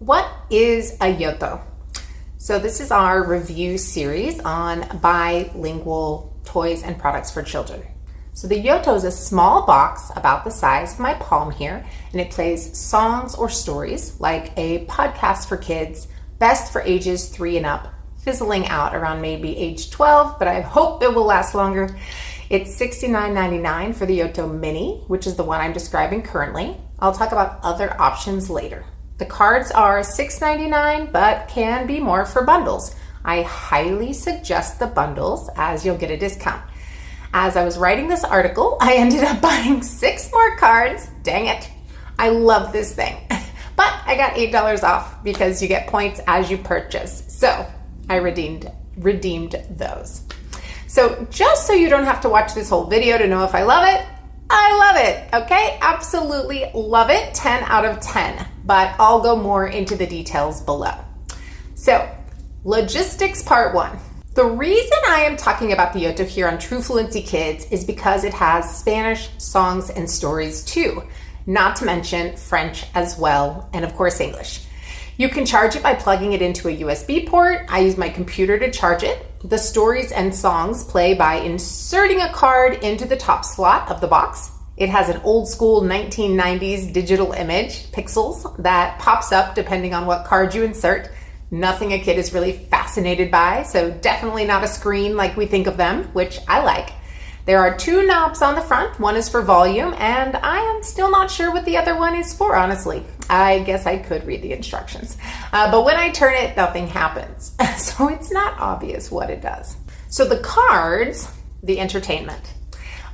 What is a YOTO? So this is our review series on bilingual toys and products for children. So the YOTO is a small box about the size of my palm here, and it plays songs or stories like a podcast for kids, best for ages 3 and up, fizzling out around maybe age 12, but I hope it will last longer. It's $69.99 for the YOTO Mini, which is the one I'm describing currently. I'll talk about other options later. The cards are $6.99, but can be more for bundles. I highly suggest the bundles as you'll get a discount. As I was writing this article, I ended up buying 6 more cards. Dang it. I love this thing. But I got $8 off because you get points as you purchase. So I redeemed those. So just so you don't have to watch this whole video to know if I love it, I love it, okay? Absolutely love it, 10 out of 10, but I'll go more into the details below. So, logistics part 1. The reason I am talking about the YOTO here on True Fluency Kids is because it has Spanish songs and stories too, not to mention French as well, and of course English. You can charge it by plugging it into a USB port. I use my computer to charge it. The stories and songs play by inserting a card into the top slot of the box. It has an old school 1990s digital image, pixels, that pops up depending on what card you insert. Nothing a kid is really fascinated by, so definitely not a screen like we think of them, which I like. There are 2 knobs on the front. One is for volume, and I am still not sure what the other one is for, honestly. I guess I could read the instructions. But when I turn it, nothing happens. So it's not obvious what it does. So the cards, the entertainment.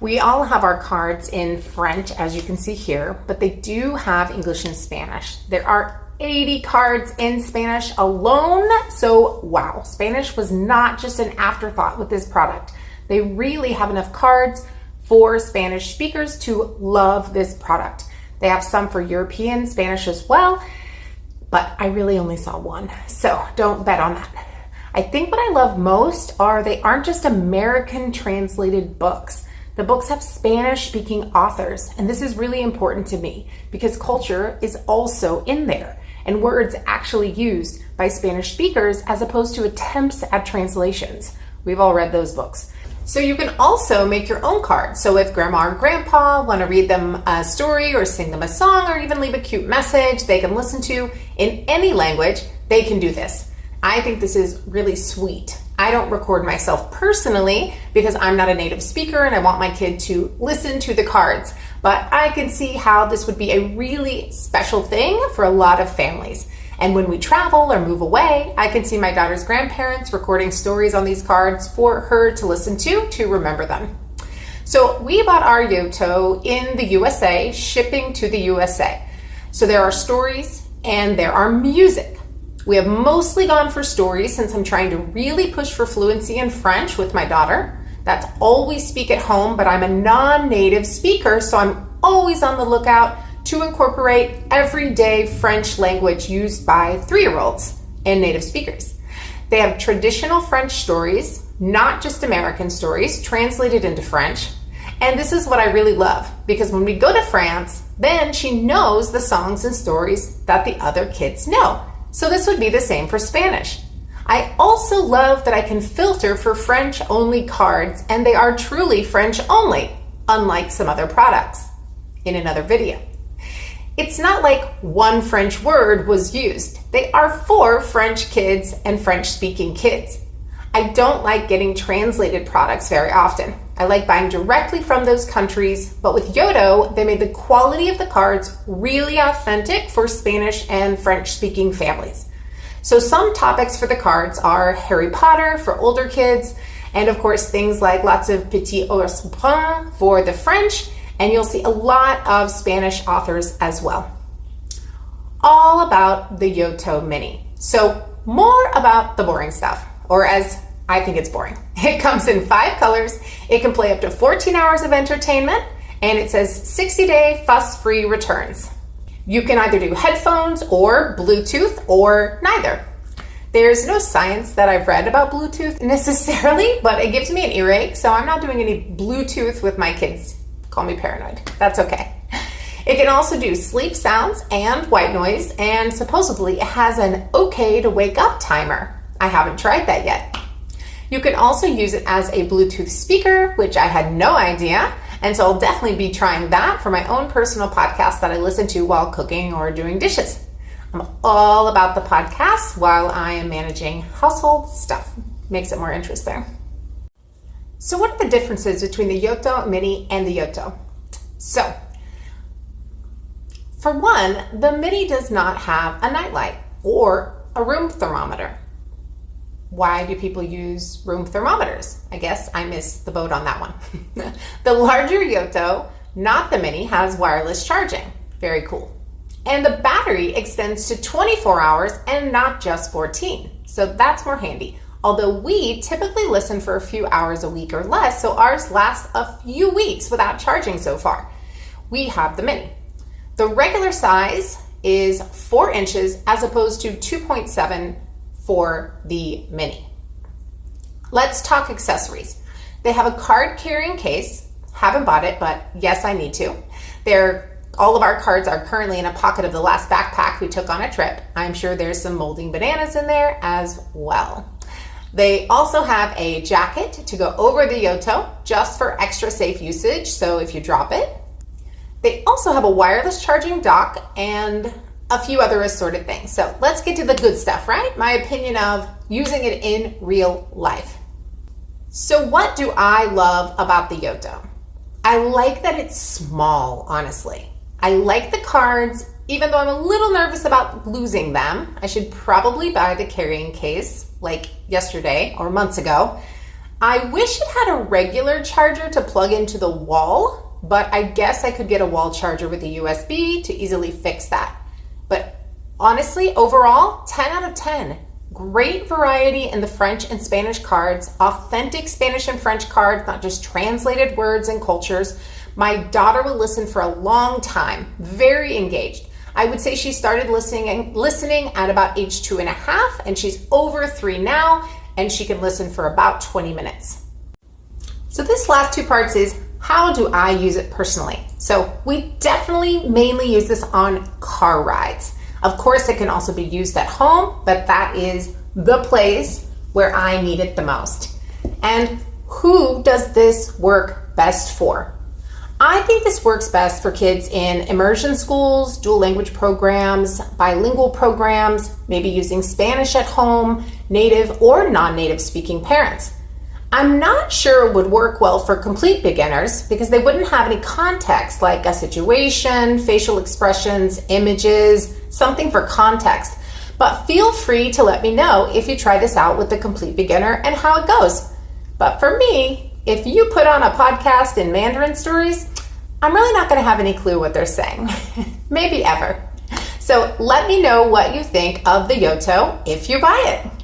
We all have our cards in French, as you can see here, but they do have English and Spanish. There are 80 cards in Spanish alone. So wow, Spanish was not just an afterthought with this product. They really have enough cards for Spanish speakers to love this product. They have some for European Spanish as well, but I really only saw one, so don't bet on that. I think what I love most are they aren't just American translated books. The books have Spanish speaking authors, and this is really important to me because culture is also in there and words actually used by Spanish speakers as opposed to attempts at translations. We've all read those books. So you can also make your own cards. So if grandma or grandpa want to read them a story or sing them a song or even leave a cute message they can listen to in any language, they can do this. I think this is really sweet. I don't record myself personally because I'm not a native speaker and I want my kid to listen to the cards. But I can see how this would be a really special thing for a lot of families. And when we travel or move away, I can see my daughter's grandparents recording stories on these cards for her to listen to remember them. So we bought our YOTO in the USA, shipping to the USA. So there are stories and there are music. We have mostly gone for stories since I'm trying to really push for fluency in French with my daughter. That's all we speak at home, but I'm a non-native speaker, so I'm always on the lookout to incorporate everyday French language used by 3-year-olds and native speakers. They have traditional French stories, not just American stories, translated into French. And this is what I really love, because when we go to France, then she knows the songs and stories that the other kids know. So this would be the same for Spanish. I also love that I can filter for French-only cards, and they are truly French-only, unlike some other products in another video. It's not like one French word was used. They are for French kids and French-speaking kids. I don't like getting translated products very often. I like buying directly from those countries, but with YOTO, they made the quality of the cards really authentic for Spanish and French-speaking families. So some topics for the cards are Harry Potter for older kids, and of course things like lots of Petit Ours Brun for the French, and you'll see a lot of Spanish authors as well. All about the YOTO Mini. So more about the boring stuff, or as I think it's boring. It comes in 5 colors. It can play up to 14 hours of entertainment, and it says 60-day fuss-free returns. You can either do headphones or Bluetooth or neither. There's no science that I've read about Bluetooth necessarily, but it gives me an earache, so I'm not doing any Bluetooth with my kids. Call me paranoid. That's okay. It can also do sleep sounds and white noise, and supposedly it has an okay to wake up timer. I haven't tried that yet. You can also use it as a Bluetooth speaker, which I had no idea, and so I'll definitely be trying that for my own personal podcast that I listen to while cooking or doing dishes. I'm all about the podcasts while I am managing household stuff. Makes it more interesting. So what are the differences between the YOTO Mini and the YOTO? So, for one, the Mini does not have a nightlight or a room thermometer. Why do people use room thermometers? I guess I missed the boat on that one. The larger YOTO, not the Mini, has wireless charging. Very cool. And the battery extends to 24 hours and not just 14. So that's more handy. Although we typically listen for a few hours a week or less, so ours lasts a few weeks without charging so far. We have the Mini. The regular size is 4 inches as opposed to 2.7 for the Mini. Let's talk accessories. They have a card carrying case. Haven't bought it, but yes, I need to. All of our cards are currently in a pocket of the last backpack we took on a trip. I'm sure there's some molding bananas in there as well. They also have a jacket to go over the YOTO just for extra safe usage, so if you drop it. They also have a wireless charging dock and a few other assorted things. So let's get to the good stuff, right? My opinion of using it in real life. So what do I love about the YOTO? I like that it's small, honestly. I like the cards, even though I'm a little nervous about losing them. I should probably buy the carrying case like yesterday or months ago. I wish it had a regular charger to plug into the wall, but I guess I could get a wall charger with a USB to easily fix that. But honestly, overall, 10 out of 10. Great variety in the French and Spanish cards, authentic Spanish and French cards, not just translated words and cultures. My daughter will listen for a long time, very engaged. I would say she started listening at about age 2.5, and she's over 3 now, and she can listen for about 20 minutes. So this last 2 parts is, how do I use it personally? So we definitely mainly use this on car rides. Of course, it can also be used at home, but that is the place where I need it the most. And who does this work best for? I think this works best for kids in immersion schools, dual language programs, bilingual programs, maybe using Spanish at home, native or non-native speaking parents. I'm not sure it would work well for complete beginners because they wouldn't have any context, like a situation, facial expressions, images, something for context. But feel free to let me know if you try this out with the complete beginner and how it goes. But for me, if you put on a podcast in Mandarin stories, I'm really not going to have any clue what they're saying. Maybe ever. So let me know what you think of the YOTO if you buy it.